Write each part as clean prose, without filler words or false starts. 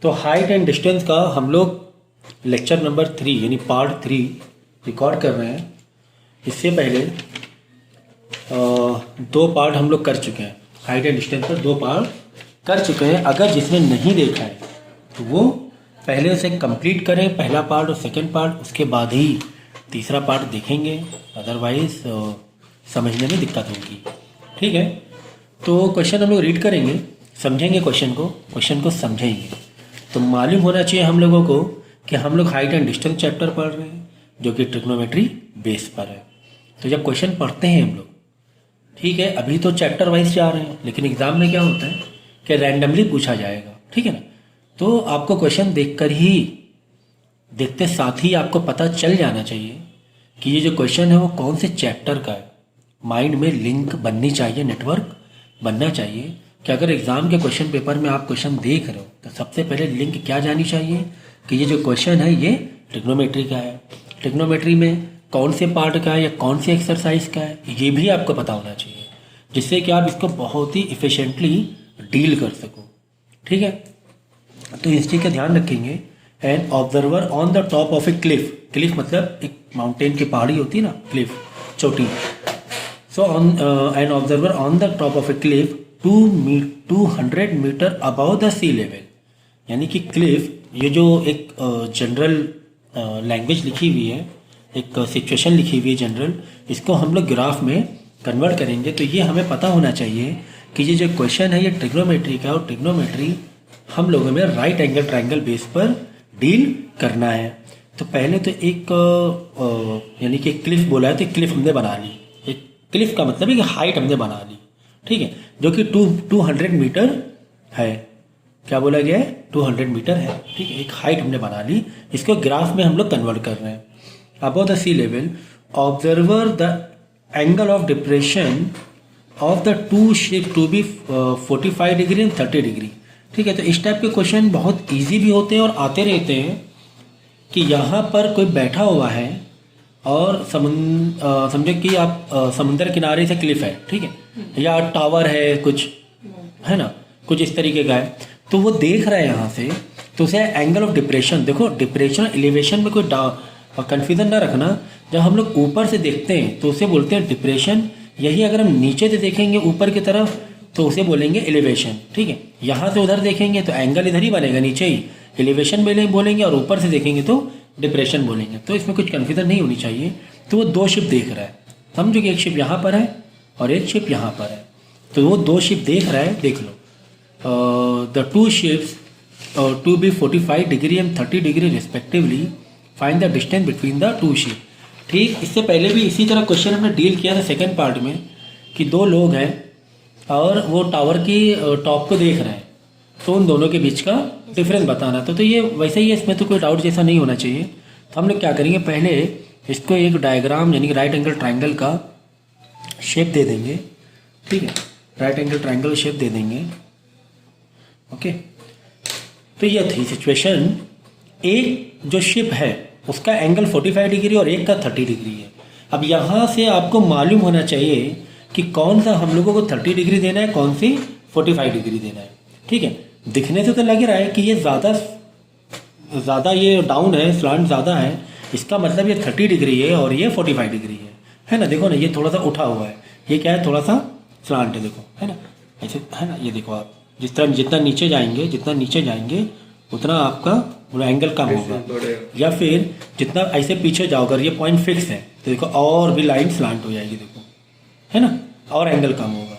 तो height and distance का हम लोग लेक्चर नंबर 3 यानी पार्ट 3 रिकॉर्ड कर रहे हैं। इससे पहले दो पार्ट हम लोग कर चुके हैं। हाइट एंड डिस्टेंस पर दो पार्ट कर चुके हैं। अगर जिसने नहीं देखा है तो वो पहले उसे कंप्लीट करें, पहला पार्ट और सेकंड पार्ट, उसके बाद ही तीसरा पार्ट देखेंगे, अदरवाइज समझने में दिक्कत होगी। ठीक है, तो क्वेश्चन हम लोग रीड करेंगे, समझेंगे क्वेश्चन को समझेंगे। तो मालूम होना चाहिए हम लोगों को कि हम लोग हाइट एंड डिस्टेंस चैप्टर पढ़ रहे हैं जो कि ट्रिग्नोमेट्री बेस पर है। तो जब क्वेश्चन पढ़ते हैं हम लोग, ठीक है, अभी तो चैप्टर वाइज जा रहे हैं, लेकिन एग्जाम में क्या होता है कि रैंडमली पूछा जाएगा। ठीक है ना, तो आपको क्वेश्चन देखते साथ ही आपको पता चल जाना चाहिए कि ये जो क्वेश्चन है वो कौन से चैप्टर का है। माइंड में लिंक बननी चाहिए, नेटवर्क बनना चाहिए कि अगर एग्ज़ाम के क्वेश्चन पेपर में आप क्वेश्चन देख रहे हो तो सबसे पहले लिंक क्या जानी चाहिए कि ये जो क्वेश्चन है ये ट्रिग्नोमेट्री का है। ट्रिग्नोमेट्री में कौन से पार्ट का है या कौन सी एक्सरसाइज का है, ये भी आपको पता होना चाहिए, जिससे कि आप इसको बहुत ही इफ़िशेंटली डील कर सको। ठीक है, तो इस चीज़ का ध्यान रखेंगे। N observer on the top of a Cliff, Cliff मतलब एक माउंटेन की पहाड़ी होती है ना, क्लिफ चोटी। So on an observer on the top of a cliff 200 meter above the sea level, यानी कि क्लिफ, ये जो एक जनरल लैंग्वेज लिखी हुई है, एक सिचुएशन लिखी हुई है जनरल, इसको हम लोग ग्राफ में कन्वर्ट करेंगे। तो ये हमें पता होना चाहिए कि ये जो क्वेश्चन है ये ट्रिग्नोमेट्री का, और ट्रिग्नोमेट्री हम लोगों में राइट एंगल ट्रायंगल बेस पर डील करना है। तो पहले तो एक यानी कि क्लिफ बोला है तो क्लिफ हमने बना ली। एक क्लिफ का मतलब है कि हाइट हमने बना ली, ठीक है, जो कि 200 मीटर है। क्या बोला गया है? 200 मीटर है। ठीक है, एक हाइट हमने बना ली, इसको ग्राफ में हम लोग कन्वर्ट कर रहे हैं। Above the sea level observer the angle of depression of the two ship to be 45 degree and 30 degree. ठीक है, तो इस टाइप के क्वेश्चन बहुत इजी भी होते हैं और आते रहते हैं कि यहाँ पर कोई बैठा हुआ है और समझे कि आप समुंदर किनारे से क्लिफ है, ठीक है, या टावर है कुछ, है ना, कुछ इस तरीके का है, तो वो देख रहा है यहाँ से, तो उसे एंगल ऑफ डिप्रेशन, देखो डिप्रेशन एलिवेशन में कोई कन्फ्यूजन ना रखना। जब हम लोग ऊपर से देखते हैं तो उसे बोलते हैं डिप्रेशन, यही अगर हम नीचे से देखेंगे ऊपर की तरफ तो उसे बोलेंगे एलिवेशन। ठीक है, यहाँ से उधर देखेंगे तो एंगल इधर ही बनेगा, नीचे ही एलिवेशन बोलेंगे, और ऊपर से देखेंगे तो डिप्रेशन बोलेंगे। तो इसमें कुछ कन्फ्यूजन नहीं होनी चाहिए। तो वो दो शिप देख रहा है, समझो कि एक शिप यहाँ पर है और एक शिप यहाँ पर है, तो वो दो शिप देख रहा है। देख लो, the two ships to be 45 degree and 30 degree respectively, find the distance between the two ship. ठीक, इससे पहले भी इसी तरह क्वेश्चन हमने डील किया था सेकेंड पार्ट में कि दो लोग हैं और वो टावर की टॉप को देख रहे हैं, तो उन दोनों के बीच का डिफरेंस बताना था। तो ये वैसे ही है, इसमें तो कोई डाउट जैसा नहीं होना चाहिए। तो हम लोग क्या करेंगे, पहले इसको एक डायग्राम यानी कि राइट एंगल ट्रायंगल का शेप दे देंगे। ठीक है, राइट एंगल ट्रायंगल शेप दे देंगे। ओके, तो ये थी सिचुएशन। एक जो शिप है उसका एंगल 45 डिग्री और एक का 30 डिग्री है। अब यहाँ से आपको मालूम होना चाहिए कि कौन सा हम लोगों को 30 डिग्री देना है, कौन सी 45 डिग्री देना है। ठीक है, दिखने से तो लग रहा है कि ये ज़्यादा ये डाउन है, स्लांट ज़्यादा है, इसका मतलब ये 30 डिग्री है और ये 45 डिग्री है ना। देखो ना, ये थोड़ा सा उठा हुआ है, ये क्या है, थोड़ा सा स्लांट है, देखो, है ना, ऐसे, है ना। ये देखो आप जितना नीचे जाएंगे उतना आपका एंगल कम होगा, या फिर जितना ऐसे पीछे जाओ, अगर ये पॉइंट फिक्स है तो देखो और भी लाइन स्लांट हो जाएगी, देखो, है ना, और एंगल कम होगा।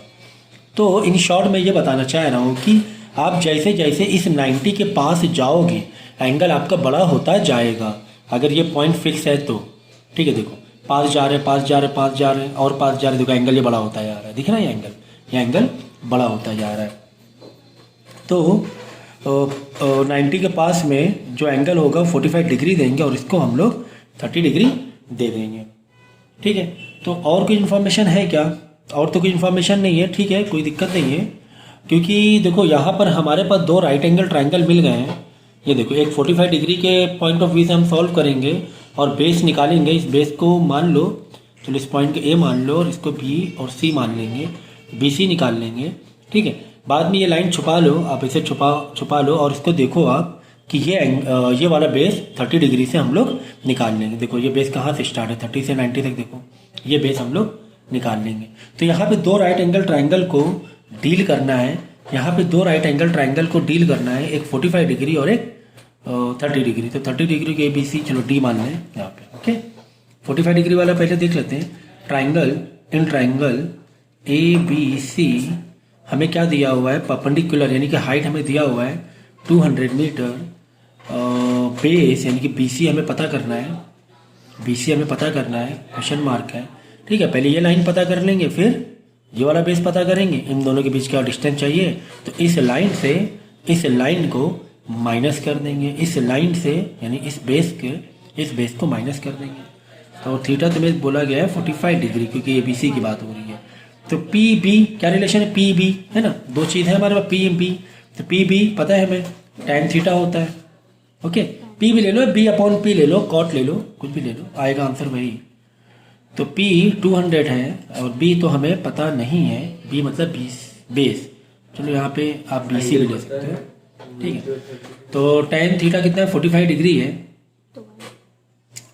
तो इन शॉर्ट में ये बताना चाह रहा हूँ कि आप जैसे जैसे इस 90 के पास जाओगे एंगल आपका बड़ा होता जाएगा। अगर ये पॉइंट फिक्स है तो ठीक है, देखो पास जा रहे हैं और पास जा रहे, देखो एंगल ये बड़ा होता जा रहा है, दिख रहा है ये एंगल बड़ा होता जा रहा है। तो 90 के पास में जो एंगल होगा 45 डिग्री देंगे और इसको हम लोग 30 डिग्री दे देंगे। ठीक है, तो और कोई इन्फॉर्मेशन है क्या? और तो कोई इन्फॉर्मेशन नहीं है। ठीक है, कोई दिक्कत नहीं है, क्योंकि देखो यहाँ पर हमारे पास दो राइट एंगल ट्रायंगल मिल गए हैं। ये देखो, एक 45 डिग्री के पॉइंट ऑफ व्यू से हम सॉल्व करेंगे और बेस निकालेंगे। इस बेस को मान लो, चलो इस पॉइंट को ए मान लो और इसको बी और सी मान लेंगे, BC निकाल लेंगे। ठीक है, बाद में ये लाइन छुपा लो, आप इसे छुपा लो और इसको देखो आप कि ये वाला बेस 30 डिग्री से हम लोग निकाल लेंगे। देखो ये बेस कहाँ से स्टार्ट है, 30 से 90 तक, देखो ये बेस हम लोग निकाल लेंगे। तो यहाँ पे दो राइट एंगल ट्राइंगल को डील करना है, यहाँ पे दो राइट एंगल ट्राइंगल को डील करना है, एक 45 डिग्री और एक 30 डिग्री। तो 30 डिग्री के ABC चलो D मान लें यहाँ पे, ओके। 45 डिग्री वाला पहले देख लेते हैं। ट्राइंगल इन ट्राइंगल ABC हमें क्या दिया हुआ है, परपेंडिकुलर यानी कि हाइट हमें दिया हुआ है 200 मीटर। बेस यानी कि BC हमें पता करना है, BC हमें पता करना है, क्वेश्चन मार्क है, ठीक है। पहले ये लाइन पता कर लेंगे, फिर ये वाला बेस पता करेंगे। इन दोनों के बीच का डिस्टेंस चाहिए, तो इस लाइन से इस लाइन को माइनस कर देंगे, इस लाइन से यानी इस बेस को माइनस कर देंगे। तो थीटा तो में बोला गया है 45 डिग्री, क्योंकि ये BC की बात हो रही है। तो PB क्या रिलेशन है, PB है ना, दो चीज़ है हमारे पास PB। तो PB पता है हमें tan थीटा होता है, ओके। P भी ले लो, B/P ले लो, कॉट ले लो, कुछ भी ले लो, आएगा आंसर वही। तो P 200 है और B तो हमें पता नहीं है, B मतलब बेस। चलो यहाँ पे आप BC भी ले सकते हो, ठीक है। तो tan थीटा कितना है, 45 डिग्री है।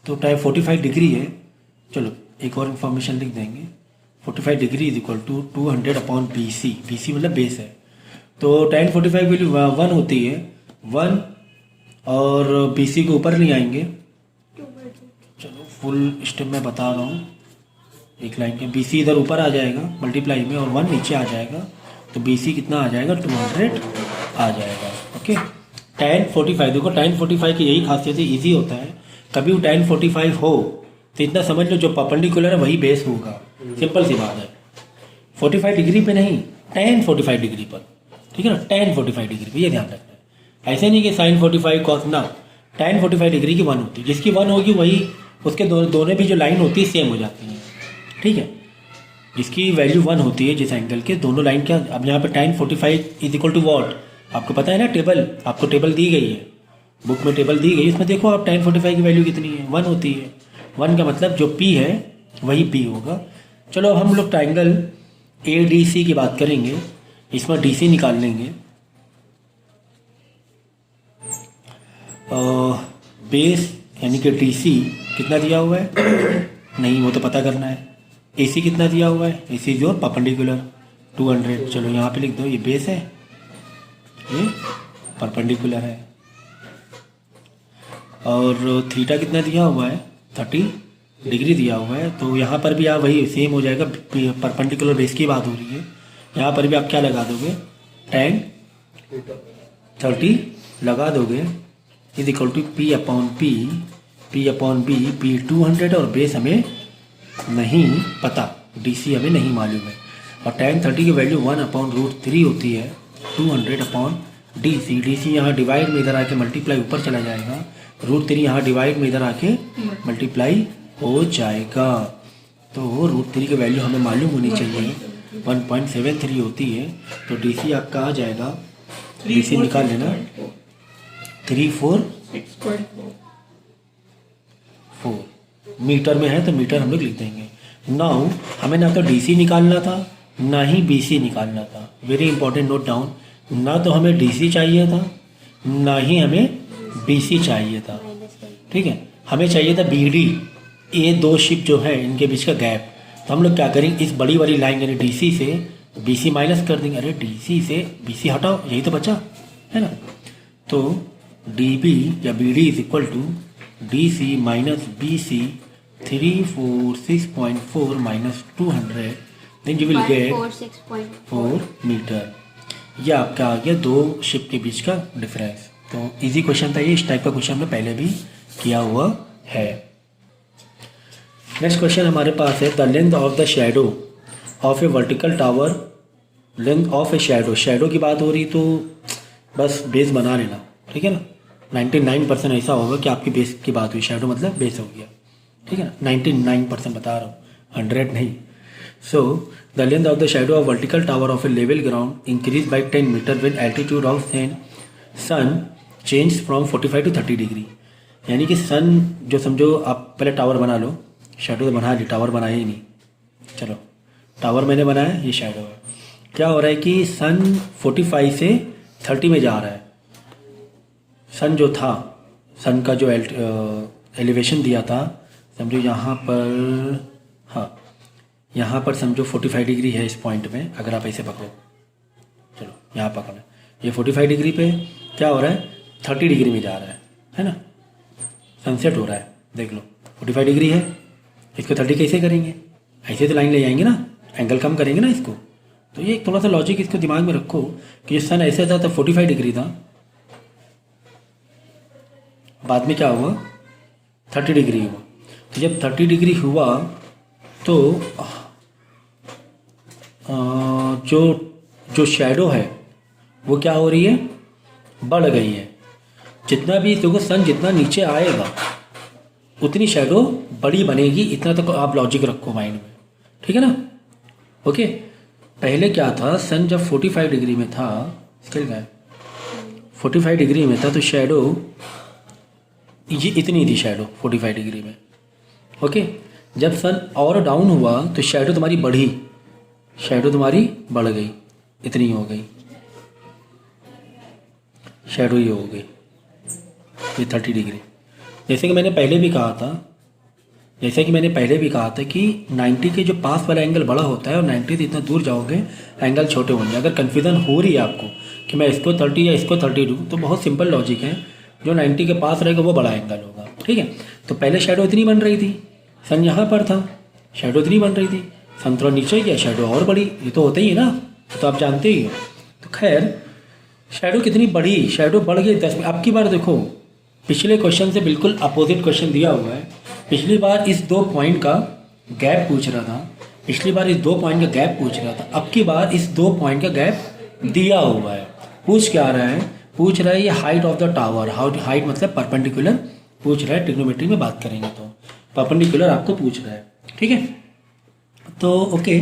तो tan 45 डिग्री है, चलो एक और इन्फॉर्मेशन लिख देंगे। 45 degree is equal to 200/BC, BC मतलब बेस है। तो tan 45 वैल्यू 1 होती है, 1 और BC को ऊपर नहीं आएंगे। चलो फुल स्टेप में बता रहा हूँ, एक लाइन के BC इधर ऊपर आ जाएगा मल्टीप्लाई में और 1 नीचे आ जाएगा। तो BC कितना आ जाएगा, 200 आ जाएगा, ओके। tan 45, देखो tan 45 की यही खासियत है, ईजी होता है। कभी भी tan 45 हो तो इतना समझ लो जो परपेंडिकुलर है वही बेस होगा, सिंपल सी बात है। 45 डिग्री पे नहीं, tan 45 डिग्री पर, ठीक है ना, tan 45 डिग्री पे, ये ध्यान रखना है। ऐसे नहीं कि sin 45 cos ना, tan 45 डिग्री की 1 होती है, जिसकी 1 होगी वही उसके दोनों भी जो लाइन होती है सेम हो जाती है, ठीक है। जिसकी वैल्यू 1 होती है जिस एंगल के, दोनों लाइन क्या, अब यहाँ पे tan 45 is equal to what, आपको पता है ना, टेबल, आपको टेबल दी गई है, बुक में टेबल दी गई, इसमें देखो आप tan 45 की वैल्यू कितनी है, 1 होती है। 1 का मतलब जो P है वही P होगा। चलो अब हम लोग ट्राइंगल ADC की बात करेंगे, इसमें DC निकाल लेंगे। बेस यानी कि DC कितना दिया हुआ है नहीं, वो तो पता करना है। AC कितना दिया हुआ है, AC जो परपेंडिकुलर 200, चलो यहाँ पे लिख दो, ये बेस है, ये परपेंडिकुलर है। और थीटा कितना दिया हुआ है, 30 डिग्री दिया हुआ है। तो यहाँ पर भी आप वही सेम हो जाएगा, परपेंडिकुलर बेस की बात हो रही है। यहाँ पर भी आप क्या लगा दोगे, tan 30 लगा दोगे is equal to P/P, P 200 और बेस हमें नहीं पता, DC हमें नहीं मालूम है। और tan 30 की वैल्यू 1/√3 होती है, 200/DC। DC यहाँ डिवाइड में इधर आके मल्टीप्लाई ऊपर चला जाएगा, √3 यहाँ डिवाइड में इधर आके मल्टीप्लाई हो जाएगा। तो √3 की वैल्यू हमें मालूम होनी चाहिए, 1.73 होती है। तो DC आपका आ जाएगा, DC निकाल लेना, 346.4 मीटर में है, तो मीटर हम लोग लिख देंगे। नाउ हमें ना तो DC निकालना था ना ही BC निकालना था, वेरी इंपॉर्टेंट, नोट डाउन। ना तो हमें DC चाहिए था ना ही हमें BC चाहिए था, ठीक है। हमें चाहिए था BD, ये दो शिप जो है इनके बीच का गैप। तो हम लोग क्या करेंगे, इस बड़ी वाली लाइन यानी DC से BC माइनस कर देंगे। अरे DC से BC हटाओ, यही तो बचा है ना। तो DB या BD is equal to DC minus BC, 346.4 minus 200, then you will get 4 meter. ये आपका आ गया दो शिप के बीच का डिफरेंस। तो इजी क्वेश्चन था ये, इस टाइप का क्वेश्चन हमने पहले भी किया हुआ है। नेक्स्ट क्वेश्चन हमारे पास है, the length of the shadow of A vertical tower, length of a shadow, shadow की बात हो रही तो बस बेस बना लेना, ठीक है ना। 99% ऐसा होगा कि आपकी बेस की बात हुई, शेडो मतलब बेस हो गया, ठीक है ना। 99% बता रहा हूँ, 100 नहीं। So the length of the shadow of vertical tower of a level ground increase by 10 meter with altitude of sun change from 45 to 30 degree. यानी कि सन जो समझो, आप पहले टावर बना लो, शेडो तो बना ली, टावर बनाया ही नहीं। चलो टावर मैंने बनाया, ये शेडो है। क्या हो रहा है कि सन 45 से 30 में जा रहा है। सन जो था, सन का जो एलिवेशन दिया था, समझो यहाँ पर, हाँ यहाँ पर समझो 45 डिग्री है इस पॉइंट में, अगर आप ऐसे पकड़ो, चलो यहाँ पकड़ो, ये 45 डिग्री पे क्या हो रहा है, 30 डिग्री में जा रहा है ना, सनसेट हो रहा है, देख लो 45 डिग्री है, इसको 30 कैसे करेंगे, ऐसे तो लाइन ले जाएंगे ना, एंगल कम करेंगे ना इसको। तो ये थोड़ा सा लॉजिक इसको दिमाग में रखो कि ये सन ऐसे था तो 45 डिग्री था, बाद में क्या हुआ 30 डिग्री हुआ। तो जब 30 डिग्री हुआ तो जो जो शैडो है वो क्या हो रही है, बढ़ गई है। जितना भी देखो सन जितना नीचे आएगा उतनी शैडो बड़ी बनेगी, इतना तो आप लॉजिक रखो माइंड में, ठीक है ना। ओके, पहले क्या था, सन जब 45 डिग्री में था, स्केल का है 45 डिग्री में था, तो शैडो ये इतनी थी शैडो 45 डिग्री में। ओके, जब सन और डाउन हुआ तो शैडो तुम्हारी बढ़ी, शैडो तुम्हारी बढ़ गई, इतनी हो गई, शैडो ये हो गई, ये 30 डिग्री। जैसे कि मैंने पहले भी कहा था, कि 90 के जो पास वाला एंगल बड़ा होता है और 90 से इतना दूर जाओगे एंगल छोटे होंगे। अगर कन्फ्यूज़न हो रही है आपको कि मैं इसको 30 या इसको 30 दूँ, तो बहुत सिंपल लॉजिक है, जो 90 के पास रहेगा वो बड़ा एंगल होगा, ठीक है। तो पहले शैडो इतनी बन रही थी, सन यहाँ पर था, शैडो इतनी बन रही थी, सन थोड़ा नीचे गया, शैडो और बड़ी, ये तो होता ही है ना, तो आप जानते ही हो। तो खैर शैडो कितनी बड़ी, शैडो बढ़ गई 10 में। अब की बार देखो, पिछले क्वेश्चन से बिल्कुल अपोजिट क्वेश्चन दिया हुआ है। पिछली बार इस 2 पॉइंट का गैप पूछ रहा था, अब की बार इस 2 पॉइंट का गैप दिया हुआ है। पूछ क्या रहा है, पूछ रहा है ये height of the tower, height मतलब परपेंडिकुलर पूछ रहा है, ट्रिग्नोमेट्री में बात करेंगे तो परपेंडिकुलर आपको पूछ रहा है, ठीक है। तो ओके,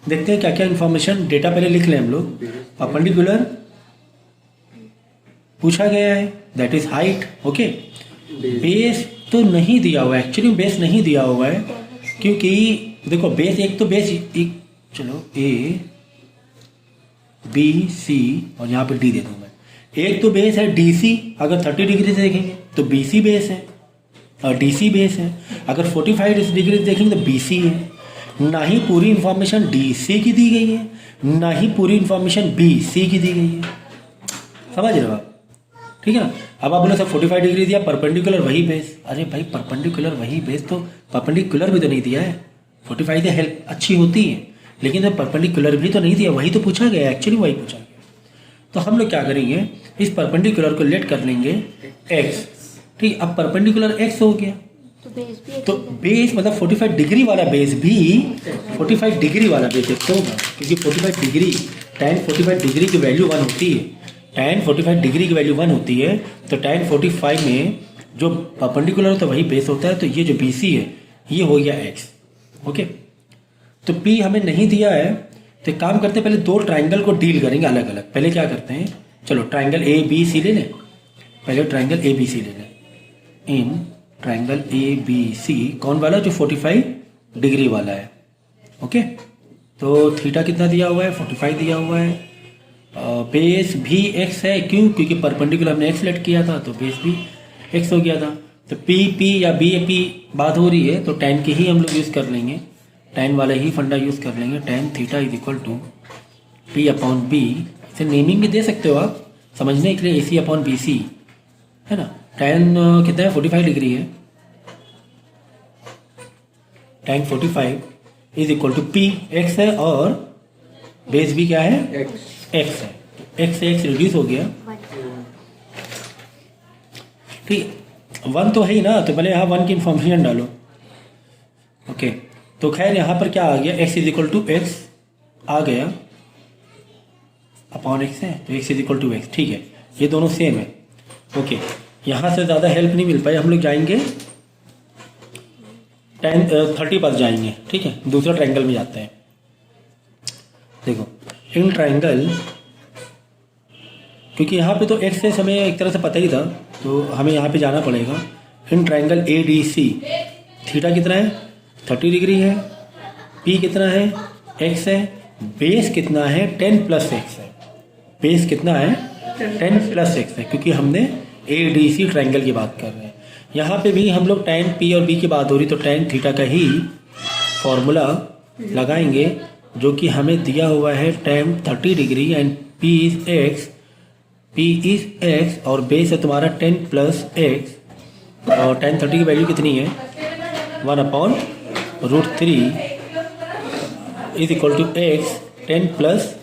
देखते हैं क्या क्या इन्फॉर्मेशन, डेटा पहले लिख लें हम लोग। परपेंडिकुलर पूछा गया है, that is height, okay. Base तो नहीं दिया हुआ है, एक्चुअली बेस नहीं दिया हुआ है, क्योंकि देखो बेस एक तो बेस एक, चलो ए बी सी और यहाँ पे डी दे दूँ मैं। एक तो बेस है डीसी, अगर 30 डिग्री से देखेंगे तो बीसी बेस है और डीसी बेस है। अगर 45 डिग्री से देखेंगे तो बीसी है। ना ही पूरी इंफॉर्मेशन डीसी की दी गई है, ना ही पूरी इंफॉर्मेशन बीसी की दी गई है, समझ रहे हो आप, ठीक है ना। अब आप बोले सर 45 डिग्री दिया, परपेंडिकुलर वही बेस, अरे भाई परपेंडिकुलर वही बेस, तो परपेंडिकुलर भी तो नहीं दिया है। 45 से हेल्प अच्छी होती है, लेकिन तो परपेंडिकुलर भी तो नहीं दिया, वही तो पूछा गया, एक्चुअली वही पूछा गया। तो हम लोग क्या करेंगे, इस परपेंडिकुलर को लेट कर लेंगे x, ठीक। अब परपेंडिकुलर x हो गया, तो बेस मतलब 45 डिग्री वाला बेस भी 45 डिग्री वाला बेस x होगा, क्योंकि 45 डिग्री tan 45 डिग्री की वैल्यू 1 होती है, tan 45 डिग्री की वैल्यू 1 होती है। तो tan 45 में जो परपेंडिकुलर होता है वही बेस होता है, तो ये जो BC है ये हो गया x, ओके। तो P हमें नहीं दिया है, तो एक काम करते हैं, पहले 2 ट्राइंगल को डील करेंगे अलग अलग। पहले क्या करते हैं, चलो ट्राइंगल ABC ले लें, पहले ट्राइंगल ABC ले लें। इन ट्राइंगल ABC कौन वाला, जो 45 डिग्री वाला है, ओके। तो थीटा कितना दिया हुआ है, 45 दिया हुआ है। बेस भी x है, क्यों, क्योंकि परपेंडिकुलर हमने x सेलेक्ट किया था, तो बेस भी x हो गया था। तो P या B बात हो रही है, तो tan की ही हम लोग यूज़ कर लेंगे, tan वाला ही फंडा यूज़ कर लेंगे। tan theta is equal to P/B, इसे नेमिंग भी दे सकते हो आप समझने के लिए, AC/BC है ना। tan कितना है, 45 डिग्री है, tan 45 is equal to P, x है, और बेस भी क्या है, x है। x से x रिड्यूस हो गया, ठीक, 1 तो है ही ना, तो पहले यहाँ 1 की इंफॉर्मेशन डालो, ओके। तो खैर यहाँ पर क्या आ गया, x is equal to x आ गया अपॉन x है, तो x is equal to x, ठीक है, ये दोनों सेम है, ओके। यहाँ से ज़्यादा हेल्प नहीं मिल पाई, हम लोग जाएंगे tan 30 पर जाएंगे, ठीक है, दूसरा ट्राइंगल में जाते हैं। देखो इन ट्राइंगल, क्योंकि यहाँ पे तो x से हमें एक तरह से पता ही था, तो हमें यहाँ पे जाना पड़ेगा। इन ट्राइंगल ADC थीटा कितना है, 30 डिग्री है, P कितना है, x है, बेस कितना है 10 प्लस एक्स है, बेस कितना है 10 प्लस एक्स है, क्योंकि हमने ए डी सी ट्रायंगल की बात कर रहे हैं। यहाँ पे भी हम लोग tan p और b की बात हो रही तो tan थीटा का ही फॉर्मूला लगाएंगे, जो कि हमें दिया हुआ है tan 30 degree and p is x और बेस है तुम्हारा 10 प्लस एक्स और tan 30 की वैल्यू कितनी है 1/√3 is equal to x 10 plus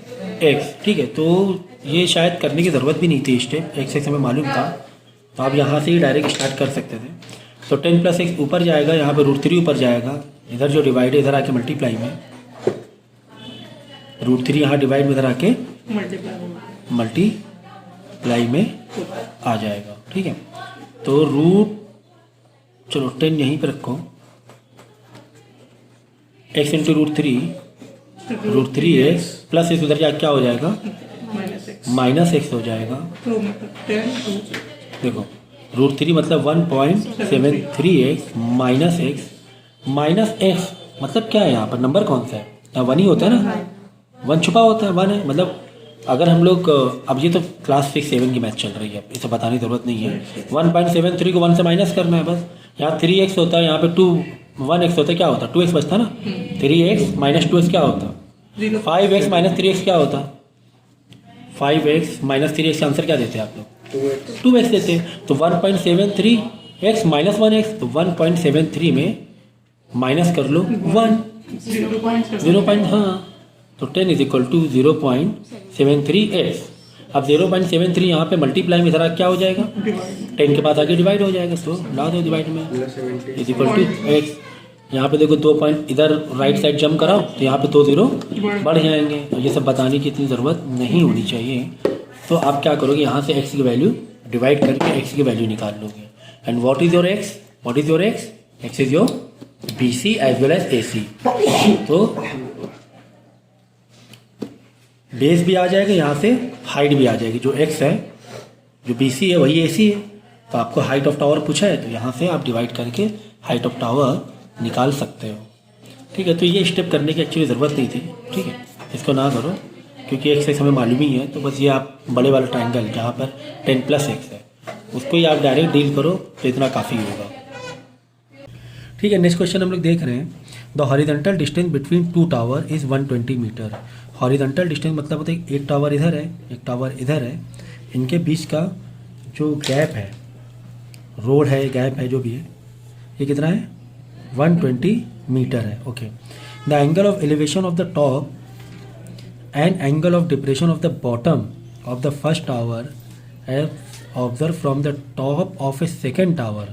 x. ठीक है, तो ये शायद करने की ज़रूरत भी नहीं थी, स्टेप एक्स हमें मालूम था, तो आप यहाँ से ही डायरेक्ट स्टार्ट कर सकते थे। तो 10 प्लस एक्स ऊपर जाएगा, यहाँ पे √3 ऊपर जाएगा, इधर जो डिवाइड है इधर आके मल्टीप्लाई में, √3 यहाँ डिवाइड में इधर आके मल्टीप्लाई में आ जाएगा। ठीक है, तो चलो 10 यहीं पे रखो, x into √3 x plus x उधर जाके क्या हो जाएगा माइनस एक्स हो जाएगा। देखो √3 मतलब 1.73x माइनस एक्स मतलब क्या है, यहाँ पर नंबर कौन सा है, यहाँ 1 ही होता है ना, 1 छुपा होता है, 1 है। मतलब अगर हम लोग अब ये तो क्लास 6-7 की मैथ चल रही है, इसे बताने की ज़रूरत नहीं है। 1.73 को 1 से माइनस करना है बस। यहाँ 3x होता है, यहाँ पे 1x होता है, क्या होता है 2x बचता ना, 3x माइनस 2x क्या होता, 5x माइनस 3x क्या होता, 5x माइनस 3x का आंसर क्या देते हैं आप लोग 2x देते हैं। तो 1.73x माइनस 1x, तो 1.73 में माइनस कर लो 1 0. हाँ, तो 10 इज इक्वल टू 0.73x। अब 0.73 यहाँ पे मल्टीप्लाई में इधर क्या हो जाएगा, 10 के बाद आगे डिवाइड हो जाएगा, तो ला दो डिवाइड में इज इक्वल टू x। यहाँ पे देखो 2 पॉइंट इधर राइट साइड जंप कराओ तो यहाँ पे 2 0 बढ़ जाएंगे। तो ये सब बताने की इतनी ज़रूरत नहीं होनी चाहिए। तो आप क्या करोगे, यहाँ से x की वैल्यू डिवाइड करके x की वैल्यू निकाल लोगे। And what is your x, x is your BC as well as AC। तो बेस भी आ जाएगा, यहाँ से हाइट भी आ जाएगी। जो x है, जो BC है वही AC है। तो आपको हाइट ऑफ टावर पूछा है, तो यहाँ से आप डिवाइड करके हाइट ऑफ टावर निकाल सकते हो। ठीक है, तो ये स्टेप करने की एक्चुअली ज़रूरत नहीं थी। ठीक है, इसको ना करो क्योंकि एक्स हमें मालूम ही है। तो बस ये आप बड़े वाला ट्रायंगल जहाँ पर 10 प्लस एक्स है उसको ही आप डायरेक्ट डील करो, तो इतना काफ़ी होगा। ठीक है, नेक्स्ट क्वेश्चन हम लोग देख रहे हैं। The horizontal distance between 2 tower is 120 meter. Horizontal distance मतलब होता है एक टावर इधर है, एक टावर इधर है, इनके बीच का जो गैप है, रोड है, गैप है, जो भी है, ये कितना है 120 मीटर है। Okay, the angle of elevation of the top and angle of depression of the bottom of the first tower as observe from the top of a second tower.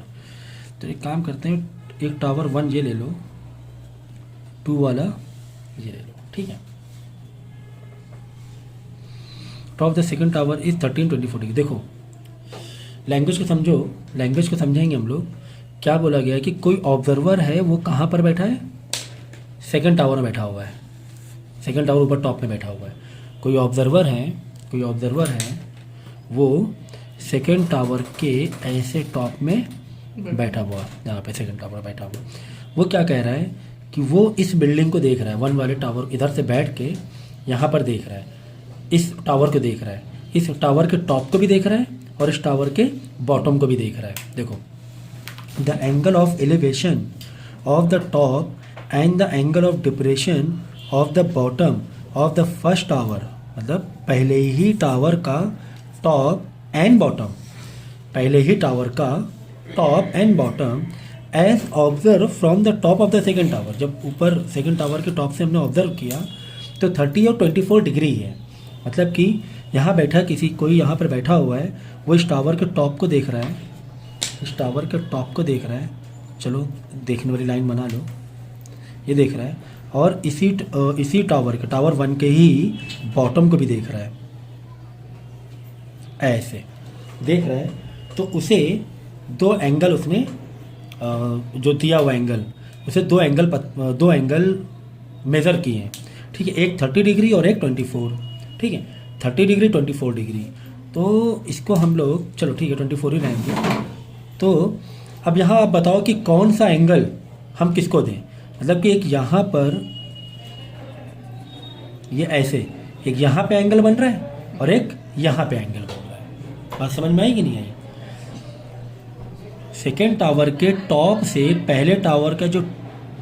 तो एक काम करते हैं, एक टावर 1 ये ले लो, 2 वाला ये ले लो। ठीक है, top the second tower is 1324 degree. देखो लैंग्वेज को समझो, लैंग्वेज को समझेंगे हम लोग। क्या बोला गया है कि कोई ऑब्जर्वर है, वो कहाँ पर बैठा है, सेकंड टावर में बैठा हुआ है, सेकंड टावर ऊपर टॉप में बैठा हुआ है। कोई ऑब्जर्वर है वो सेकंड टावर के ऐसे टॉप में बैठा हुआ, यहाँ पे सेकंड टावर बैठा हुआ। वो क्या कह रहा है कि वो इस बिल्डिंग को देख रहा है, 1 वाले टावर इधर से बैठ के यहाँ पर देख रहा है, इस टावर को देख रहा है, इस टावर के टॉप को भी देख रहा है और इस टावर के बॉटम को भी देख रहा है। देखो the angle of elevation of the top and the angle of depression of the bottom of the first tower, मतलब पहले ही टावर का टॉप एंड बॉटम, पहले ही टावर का top and bottom as observe from the top of the second tower. जब ऊपर second tower के टॉप से हमने ऑब्जर्व किया तो 30 और 24 डिग्री है। मतलब कि यहाँ बैठा कोई यहाँ पर बैठा हुआ है, वो इस टावर के टॉप को देख रहा है, इस टावर के टॉप को देख रहा है, चलो देखने वाली लाइन बना लो, ये देख रहा है, और इसी टावर के टावर 1 के ही बॉटम को भी देख रहा है, ऐसे देख रहा है। तो उसे 2 एंगल उसने जो दिया हुआ एंगल, उसे 2 एंगल मेज़र किए हैं। ठीक है, एक 30 डिग्री और एक 24। ठीक है, 30 डिग्री 24 डिग्री। तो इसको हम लोग, चलो ठीक है 24 ही रहेंगे। तो अब यहाँ आप बताओ कि कौन सा एंगल हम किसको दें। मतलब कि एक यहाँ पर ये ऐसे एक यहाँ पे एंगल बन रहा है और एक यहाँ पे एंगल बन रहा है। बात समझ में आई कि नहीं आई? सेकेंड टावर के टॉप से पहले टावर का जो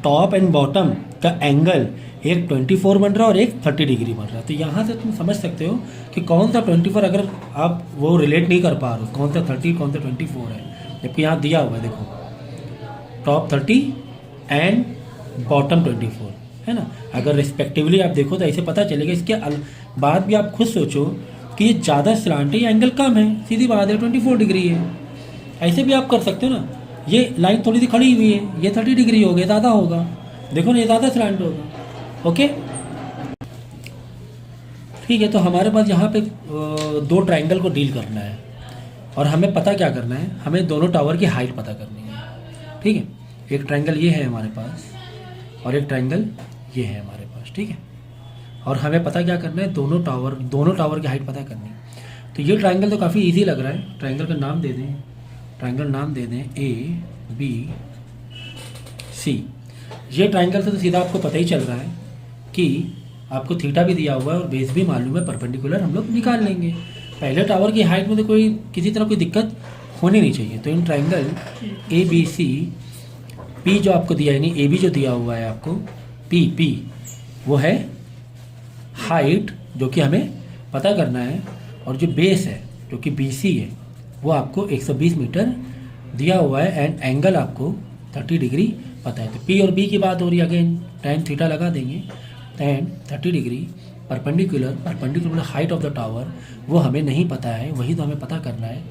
टॉप एंड बॉटम का एंगल एक 24 बन रहा है और एक 30 डिग्री बन रहा है। तो यहाँ से तुम समझ सकते हो कि कौन सा 24 अगर आप वो रिलेट नहीं कर पा रहे हो, कौन सा 30 कौन सा 24 है, जबकि यहाँ दिया हुआ है देखो टॉप 30 एंड बॉटम 24 है ना। अगर रिस्पेक्टिवली आप देखो तो ऐसे पता चलेगा। इसके बाद भी आप खुद सोचो कि ये ज़्यादा स्लांट है या एंगल कम है, सीधी बात है 24 डिग्री है। ऐसे भी आप कर सकते हो ना, ये लाइन थोड़ी सी खड़ी हुई है, ये 30 डिग्री हो गया, ज़्यादा होगा, देखो ना ये ज़्यादा स्लांट होगा। ओके ठीक है। तो हमारे पास यहाँ पे दो ट्राइंगल को डील करना है और हमें पता क्या करना है, हमें दोनों टावर की हाइट पता करनी है। ठीक है, एक ट्राइंगल ये है हमारे पास और एक ट्राइंगल ये है हमारे पास। ठीक है, और हमें पता क्या करना है, दोनों टावर की हाइट पता करनी है। तो ये ट्राइंगल तो काफ़ी इजी लग रहा है। ट्राइंगल का नाम दे दें, ट्राइंगल नाम दे दें ABC। ये ट्राइंगल से तो सीधा आपको पता ही चल रहा है कि आपको थीटा भी दिया हुआ है और बेस भी मालूम है, परपेंडिकुलर हम लोग निकाल लेंगे। पहले टावर की हाइट में तो कोई किसी तरह कोई दिक्कत होनी नहीं चाहिए। तो इन ट्राइंगल ABC P जो आपको दिया है, नहीं AB जो दिया हुआ है आपको P वो है हाइट जो कि हमें पता करना है, और जो बेस है जो कि BC है वो आपको 120 मीटर दिया हुआ है एंड एंगल आपको 30 डिग्री पता है। तो P और B की बात हो रही है, अगेन tan थीटा लगा देंगे, tan 30 degree perpendicular height of the tower वो हमें नहीं पता है, वही तो हमें पता करना है।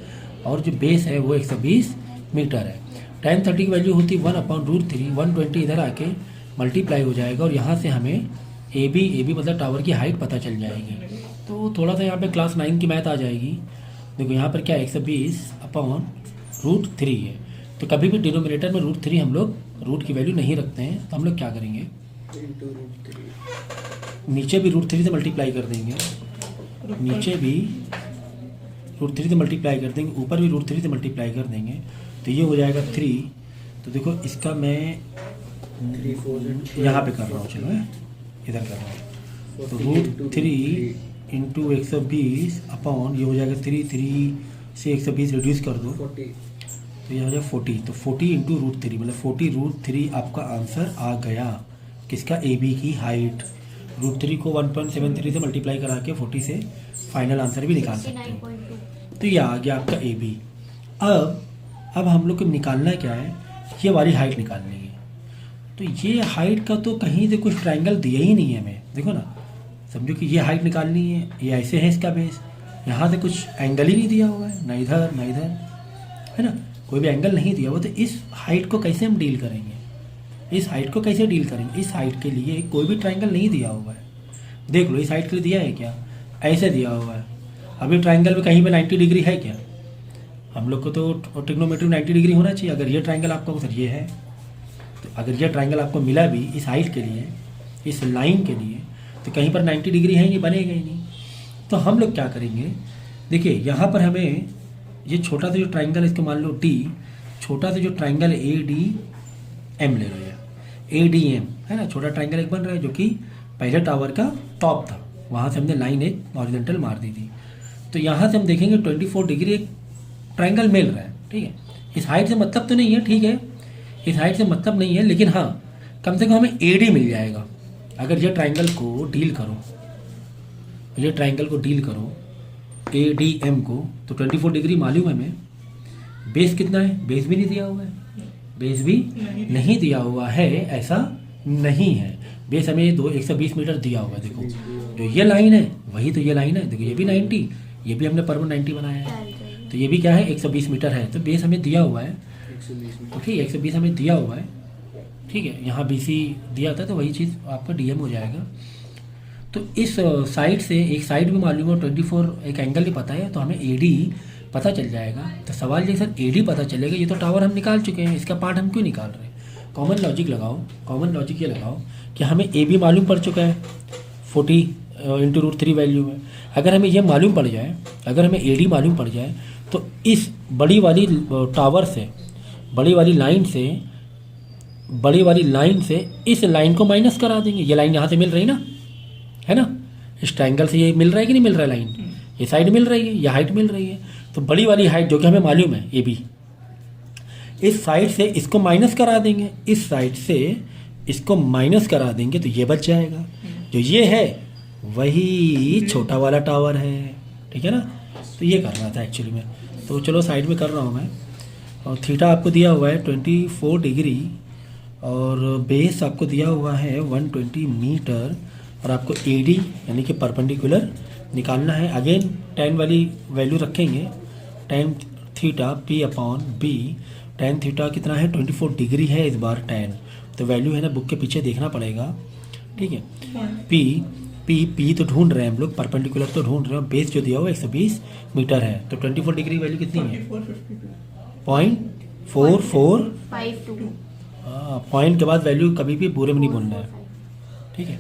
और जो बेस है वो 120 मीटर है। tan 30 की वैल्यू होती है 1/√3, 120 इधर आके मल्टीप्लाई हो जाएगा और यहाँ से हमें AB मतलब टावर की हाइट पता चल जाएगी। तो थोड़ा सा यहाँ पे क्लास 9 की मैथ आ जाएगी। देखो यहाँ पर क्या 120/√3 है, तो कभी भी डिनोमिनेटर में √3 हम लोग रूट की वैल्यू नहीं रखते हैं। तो हम लोग क्या करेंगे, नीचे भी √3 से मल्टीप्लाई कर देंगे, नीचे भी √3 से मल्टीप्लाई कर देंगे, ऊपर भी √3 से मल्टीप्लाई कर देंगे, तो ये हो जाएगा 3। तो देखो इसका मैं यहाँ पे कर रहा हूँ, चलो इधर कर रहा हूँ। तो √3 इंटू 120 अपॉन ये हो जाएगा 3 से 120 रिड्यूस कर दो तो ये हो जाएगा 40। तो 40 इंटू √3 मतलब 40√3 आपका आंसर आ गया। किसका, AB की हाइट। √3 को 1.73 से मल्टीप्लाई करा के 40 से फाइनल आंसर भी निकाल सकते हो। तो ये आ गया आपका AB। अब हम लोग को निकालना क्या है, ये वाली हाइट निकालनी है। तो ये हाइट का तो कहीं से कुछ ट्राइंगल दिया ही नहीं है हमें, देखो ना, समझो कि ये हाइट निकालनी है, ये ऐसे है इसका बेस, यहाँ से कुछ एंगल ही नहीं दिया हुआ है, ना इधर ना इधर, है ना, कोई भी एंगल नहीं दिया हुआ। तो इस हाइट को कैसे हम डील करेंगे, इस हाइट को कैसे डील करेंगे। इस हाइट के लिए कोई भी ट्राइंगल नहीं दिया हुआ है, देख लो इस हाइट के लिए दिया है क्या, ऐसे दिया हुआ है। अभी ट्राइंगल में कहीं पे 90 डिग्री है क्या, हम लोग को तो ट्रिग्नोमेट्री 90 डिग्री होना चाहिए। अगर ये ट्राइंगल आपको सर ये है, तो अगर ये ट्राइंगल आपको मिला भी इस हाइट के लिए, इस लाइन के लिए, तो कहीं पर 90 डिग्री है नहीं, बनेगा ही नहीं। तो हम लोग क्या करेंगे, देखिए यहाँ पर हमें ये छोटा सा जो ट्राइंगल है इसको मान लो D, छोटा सा जो ट्राइंगल ADM ले लो, ADM है ना, छोटा ट्राइंगल एक बन रहा है जो कि पहले टावर का टॉप था, वहाँ से हमने लाइन एक हॉरिजॉन्टल मार दी थी। तो यहाँ से हम देखेंगे 24 डिग्री एक ट्राइंगल मिल रहा है। ठीक है, इस हाइट से मतलब तो नहीं है, ठीक है, इस हाइट से मतलब नहीं है, लेकिन हाँ कम से कम हमें AD मिल जाएगा। अगर ये ट्राइंगल को डील करो, ये ट्राइंगल को डील करो ADM को, तो 24 डिग्री मालूम है हमें। बेस कितना है, बेस भी नहीं दिया हुआ है, बेस भी नहीं दिया हुआ है, ऐसा नहीं है। बेस हमें 120 मीटर दिया हुआ है। देखो जो ये लाइन है वही तो ये लाइन है, देखो ये भी 90, ये भी हमने परम 90 बनाया है, तो ये भी क्या है 120 मीटर है। तो बेस हमें दिया हुआ है, तो ठीक है 120 हमें दिया हुआ है। ठीक है, यहाँ BC दिया था तो वही चीज़ आपका DM हो जाएगा। तो इस साइड से एक साइड भी मालूम है, 24 एक एंगल ही पता है, तो हमें AD पता चल जाएगा। तो सवाल ये सर AD पता चलेगा, ये तो टावर हम निकाल चुके हैं, इसका पार्ट हम क्यों निकाल रहे हैं। कॉमन लॉजिक लगाओ, कॉमन लॉजिक ये लगाओ कि हमें AB मालूम पड़ चुका है 40 इंटू √3 वैल्यू में। अगर हमें ये मालूम पड़ जाए, अगर हमें AD मालूम पड़ जाए, तो इस बड़ी वाली टावर से, बड़ी वाली लाइन से इस लाइन को माइनस करा देंगे। ये लाइन यहाँ से मिल रही ना, है ना, इस ट्रायंगल से ये मिल रहा है कि नहीं मिल रहा है लाइन, ये साइड मिल रही है, ये हाइट मिल रही है। तो बड़ी वाली हाइट जो कि हमें मालूम है ए बी, इस साइड से इसको माइनस करा देंगे, इस साइड से इसको माइनस करा देंगे तो ये बच जाएगा। जो ये है वही छोटा वाला टावर है, ठीक है ना। तो ये करना था एक्चुअली में, तो चलो साइड में कर रहा हूँ मैं। और थीटा आपको दिया हुआ है 24 डिग्री और बेस आपको दिया हुआ है 120 मीटर और आपको एडी यानी कि परपेंडिकुलर निकालना है। अगेन tan वाली वैल्यू रखेंगे, tan theta p upon B. tan theta कितना है 24 डिग्री है इस बार tan, तो वैल्यू है ना बुक के पीछे देखना पड़ेगा, ठीक है। p तो ढूंढ रहे हैं हम लोग, परपेंडिकुलर तो ढूंढ रहे हैं। बेस जो दिया हुआ 120 मीटर है, तो 24 डिग्री वैल्यू कितनी है 0.4452। हाँ, पॉइंट के बाद वैल्यू कभी भी बुरे में नहीं बोलना है, ठीक है।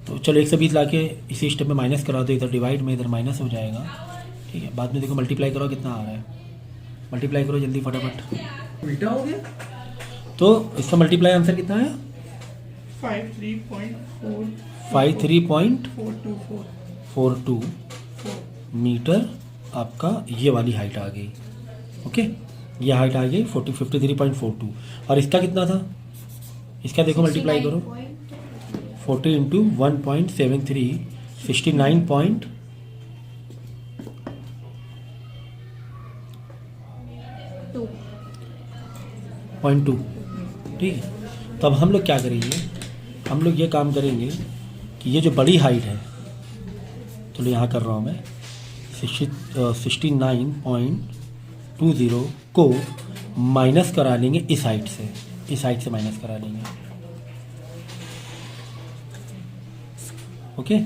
तो चलो 120 ला के इसी स्टेप में माइनस करा दो, इधर डिवाइड में इधर माइनस हो जाएगा, ठीक है। बाद में देखो मल्टीप्लाई करो कितना आ रहा है, मल्टीप्लाई करो जल्दी फटाफट। उल्टा हो गया, तो इसका मल्टीप्लाई आंसर कितना है 53.442 मीटर आपका ये वाली हाइट आ गई, ओके। ये हाइट आ गई 53.42 और इसका कितना था, इसका देखो मल्टीप्लाई करो 40 इंटू 1.73 69.2, ठीक है। तो अब हम लोग क्या करेंगे, हम लोग ये काम करेंगे कि ये जो बड़ी हाइट है, तो यहाँ कर रहा हूँ मैं 69.20 को माइनस करा लेंगे इस हाइट से, इस हाइट से माइनस करा लेंगे, ओके।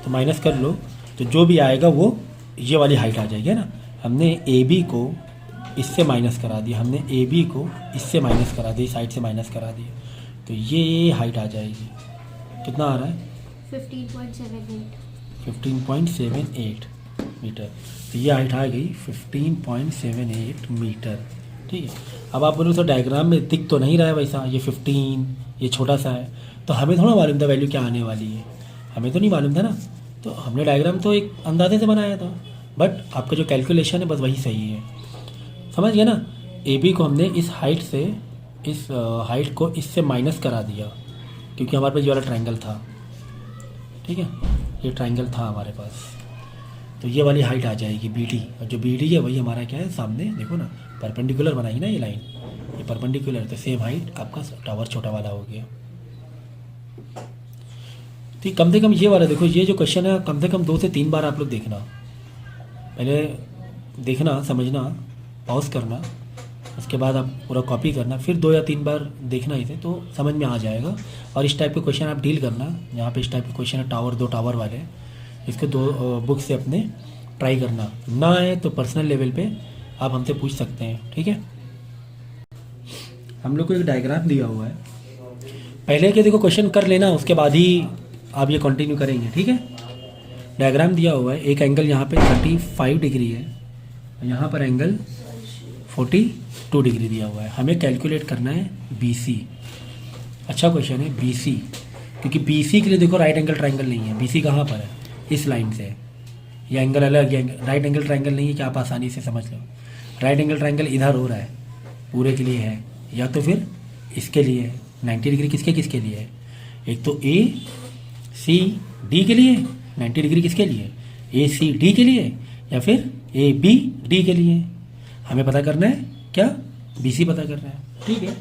तो माइनस कर लो, तो जो भी आएगा वो ये वाली हाइट आ जाएगी, है ना। हमने ए बी को इससे माइनस करा दिया, हमने ए बी को इससे माइनस करा दिया, इस साइड से माइनस करा दिया, तो ये हाइट आ जाएगी। कितना आ रहा है 15.78 मीटर। तो ये हाइट आ गई 15.78 मीटर, ठीक है। अब आप बोलो तो डायग्राम में दिख तो नहीं रहा है वैसा, ये 15 ये छोटा सा है, तो हमें थोड़ा मालूम था वैल्यू क्या आने वाली है, हमें तो नहीं मालूम था ना। तो हमने डायग्राम तो एक अंदाजे से बनाया था, बट आपका जो कैलकुलेशन है बस वही सही है, समझ गए ना। ए बी को हमने इस हाइट से, इस हाइट को इससे माइनस करा दिया, क्योंकि हमारे पास ये वाला ट्रायंगल था, ठीक है। ये ट्रायंगल था हमारे पास, तो ये वाली हाइट आ जाएगी बी डी, और जो बी डी है वही हमारा क्या है सामने, देखो ना परपेंडिकुलर बनाई ना ये लाइन, ये परपेंडिकुलर, तो सेम हाइट आपका टावर छोटा वाला हो गया। तो कम से कम ये वाला देखो, ये जो क्वेश्चन है कम से कम 2 से 3 बार आप लोग देखना, पहले देखना समझना, पॉज करना, उसके बाद आप पूरा कॉपी करना, फिर 2 या 3 बार देखना इसे, तो समझ में आ जाएगा। और इस टाइप के क्वेश्चन आप डील करना, यहाँ पे इस टाइप के क्वेश्चन है टावर, 2 टावर वाले, इसको 2 बुक से अपने ट्राई करना, ना आए तो पर्सनल लेवल पे आप हमसे पूछ सकते हैं, ठीक है। हम लोग को एक डायग्राम दिया हुआ है, पहले के देखो क्वेश्चन कर लेना, उसके बाद ही आप ये कंटिन्यू करेंगे, ठीक है। डायग्राम दिया हुआ है, एक एंगल यहाँ पे 35 डिग्री है, यहाँ पर एंगल 42 डिग्री दिया हुआ है, हमें कैलकुलेट करना है BC। अच्छा क्वेश्चन है BC, क्योंकि BC के लिए देखो राइट एंगल ट्रायंगल नहीं है, BC कहाँ पर है, इस लाइन से, ये एंगल अलग है, राइट एंगल ट्रायंगल नहीं है कि आप आसानी से समझ लो। राइट एंगल ट्रायंगल इधर हो रहा है, पूरे के लिए है, या तो फिर इसके लिए है। 90 डिग्री किसके किसके लिए है, एक तो ACD के लिए, 90 डिग्री किसके लिए, ACD के लिए, या फिर ABD के लिए। हमें पता करना है क्या, BC पता करना है, ठीक है।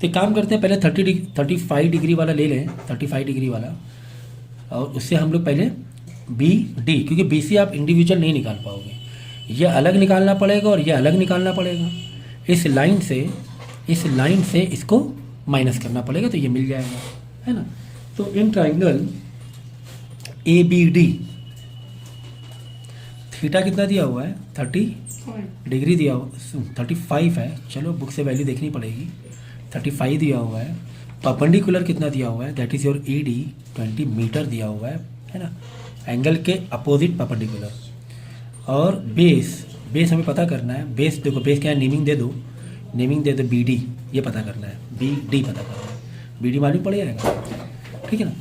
तो काम करते हैं, पहले 35 डिग्री वाला ले लें, 35 डिग्री वाला, और उससे हम लोग पहले BD, क्योंकि BC आप इंडिविजुअल नहीं निकाल पाओगे, ये अलग निकालना पड़ेगा और ये अलग निकालना पड़ेगा। इस लाइन से इसको माइनस करना पड़ेगा, तो ये मिल जाएगा, है ना। तो इन ट्राइंगल ABD थीटा कितना दिया हुआ है 30 डिग्री दिया हुआ, 35 है, चलो बुक से वैल्यू देखनी पड़ेगी, 35 दिया हुआ है। परपेंडिकुलर कितना दिया हुआ है, that is your ED 20 meter दिया हुआ है ना, एंगल के अपोजिट परपेंडिकुलर। और बेस हमें पता करना है, बेस देखो, बेस क्या है, नेमिंग दे दो BD, ये पता करना है, BD पता करना है, BD मालूम पड़ जाएगा, ठीक है ना।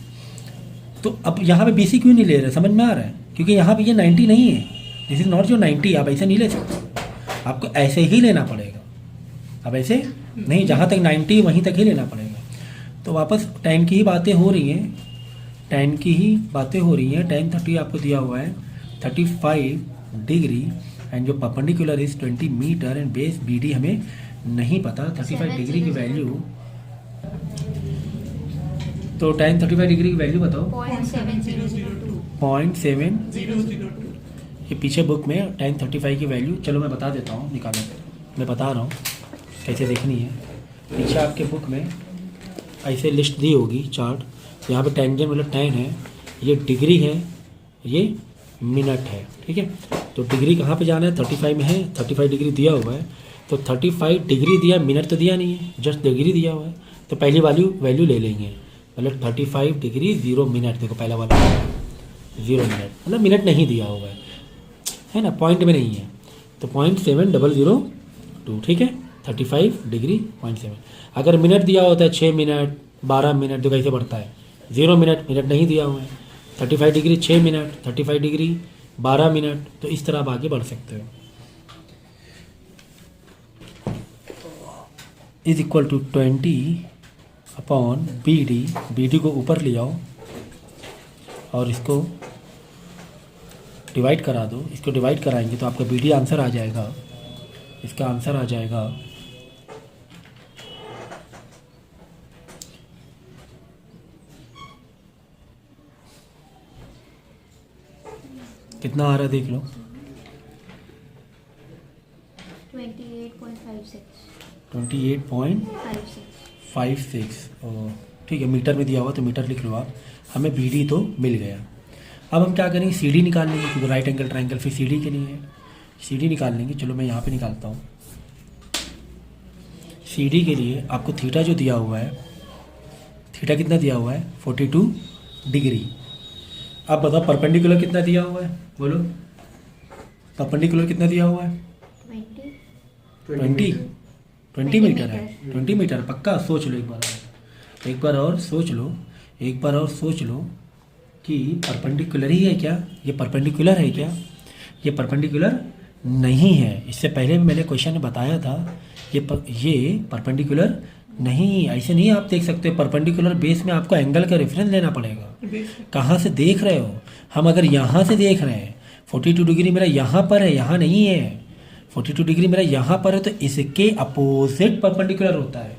तो अब यहाँ पे BC क्यों नहीं ले रहे, समझ में आ रहा है? क्योंकि यहाँ पे ये 90 नहीं है, दिस इज़ नॉट जो 90, आप ऐसे नहीं ले सकते, आपको ऐसे ही लेना पड़ेगा। अब ऐसे नहीं, जहाँ तक 90 वहीं तक ही लेना पड़ेगा। तो वापस tan की ही बातें हो रही हैं, tan की ही बातें हो रही हैं। tan 30 आपको दिया हुआ है 35 डिग्री एंड जो perpendicular is 20 meter and base BD हमें नहीं पता। 35 डिग्री की वैल्यू, तो tan 35 डिग्री की वैल्यू बताओ। 0.7002। ये पीछे बुक में tan 35 की वैल्यू, चलो मैं बता देता हूँ, निकालो, मैं बता रहा हूँ कैसे देखनी है। पीछे आपके बुक में ऐसे लिस्ट दी होगी चार्ट, यहाँ पे टेंजेंट मतलब tan है, ये डिग्री है, ये मिनट है, ठीक है। तो डिग्री कहाँ पे जाना है, 35 में है, 35 डिग्री दिया हुआ है, तो 35 डिग्री दिया, मिनट तो दिया नहीं है, जस्ट डिग्री दिया हुआ है, तो पहली वैल्यू ले लेंगे, मतलब 35 डिग्री 0 मिनट। देखो पहला वाला 0 मिनट, मतलब मिनट नहीं दिया हुआ है ना, पॉइंट में नहीं है, तो 0.7002, ठीक है। 35 डिग्री 0.7, अगर मिनट दिया होता है 6 मिनट 12 मिनट, तो कैसे बढ़ता है, 0 मिनट, मिनट नहीं दिया हुआ है। 35 डिग्री 6 मिनट, 35 डिग्री 12 मिनट, तो इस तरह आप आगे बढ़ सकते हो। Is equal to 20/BD, BD को ऊपर ले आओ और इसको डिवाइड करा दो, इसको डिवाइड कराएंगे तो आपका BD आंसर आ जाएगा, इसका आंसर आ जाएगा कितना आ रहा है देख लो, 28.56। ठीक है, मीटर में दिया हुआ तो मीटर लिख लो आप, हमें BD तो मिल गया। अब हम क्या करेंगे, CD निकाल लेंगे, क्योंकि राइट एंगल ट्रायंगल फिर CD के लिए है, CD निकाल लेंगे। चलो मैं यहाँ पे निकालता हूँ। CD के लिए आपको थीटा जो दिया हुआ है, थीटा कितना दिया हुआ है, 42 डिग्री। अब बताओ परपेंडिकुलर कितना दिया हुआ है, बोलो परपेंडिकुलर कितना दिया हुआ है, 20 मीटर है, 20 मीटर पक्का। सोच लो एक बार और सोच लो कि परपेंडिकुलर ही है क्या, ये परपेंडिकुलर है क्या, ये परपेंडिकुलर नहीं है। इससे पहले मैंने क्वेश्चन में बताया था ये परपेंडिकुलर नहीं, ऐसे नहीं आप देख सकते। परपेंडिकुलर बेस में आपको एंगल का रेफरेंस लेना पड़ेगा, कहाँ से देख रहे हो। हम अगर यहाँ से देख रहे हैं, 42 डिग्री मेरा यहाँ पर है, यहाँ नहीं है, 42 डिग्री मेरा यहाँ पर है, तो इसके अपोजिट परपेंडिकुलर होता है।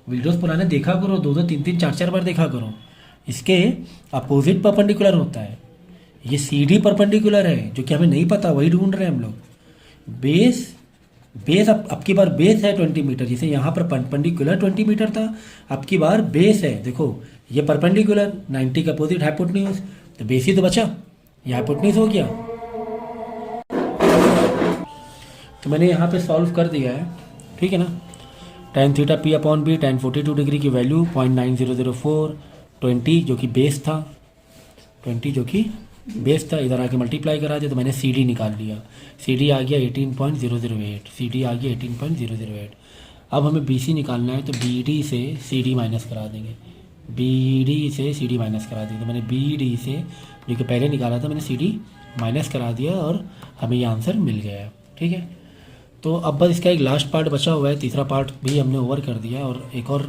वीडियोस पुराने देखा करो, 2-2, 3-3, 4-4 बार देखा करो, इसके अपोजिट परपेंडिकुलर होता है। ये CD परपेंडिकुलर है, जो कि हमें नहीं पता, वही ढूंढ रहे हैं हम लोग। बेस अब की बार बेस है 20 मीटर, जैसे यहाँ पर परपेंडिकुलर 20 मीटर था, अब की बार बेस है। देखो ये परपेंडिकुलर 90 का अपोजिट हाइपोटेन्यूज, तो बेस ही तो बचा, ये हाइपोटेन्यूज हो गया। तो मैंने यहाँ पे सॉल्व कर दिया है, ठीक है ना। tan theta P/B, tan 42 degree की वैल्यू 0.9004, 20 जो कि बेस था, 20 जो कि बेस था, इधर आके मल्टीप्लाई करा दिया, तो मैंने CD निकाल लिया। CD आ गया 18.008, CD आ गया 18.008। अब हमें BC निकालना है, तो BD से CD माइनस करा देंगे, BD से CD माइनस करा देंगे। तो मैंने BD से, जो कि पहले निकाला था, मैंने CD माइनस करा दिया और हमें ये आंसर मिल गया, ठीक है। तो अब बस इसका एक लास्ट पार्ट बचा हुआ है, तीसरा पार्ट भी हमने ओवर कर दिया, और एक और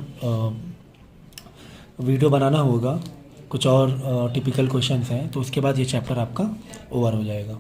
वीडियो बनाना होगा, कुछ और टिपिकल क्वेश्चंस हैं, तो उसके बाद ये चैप्टर आपका ओवर हो जाएगा।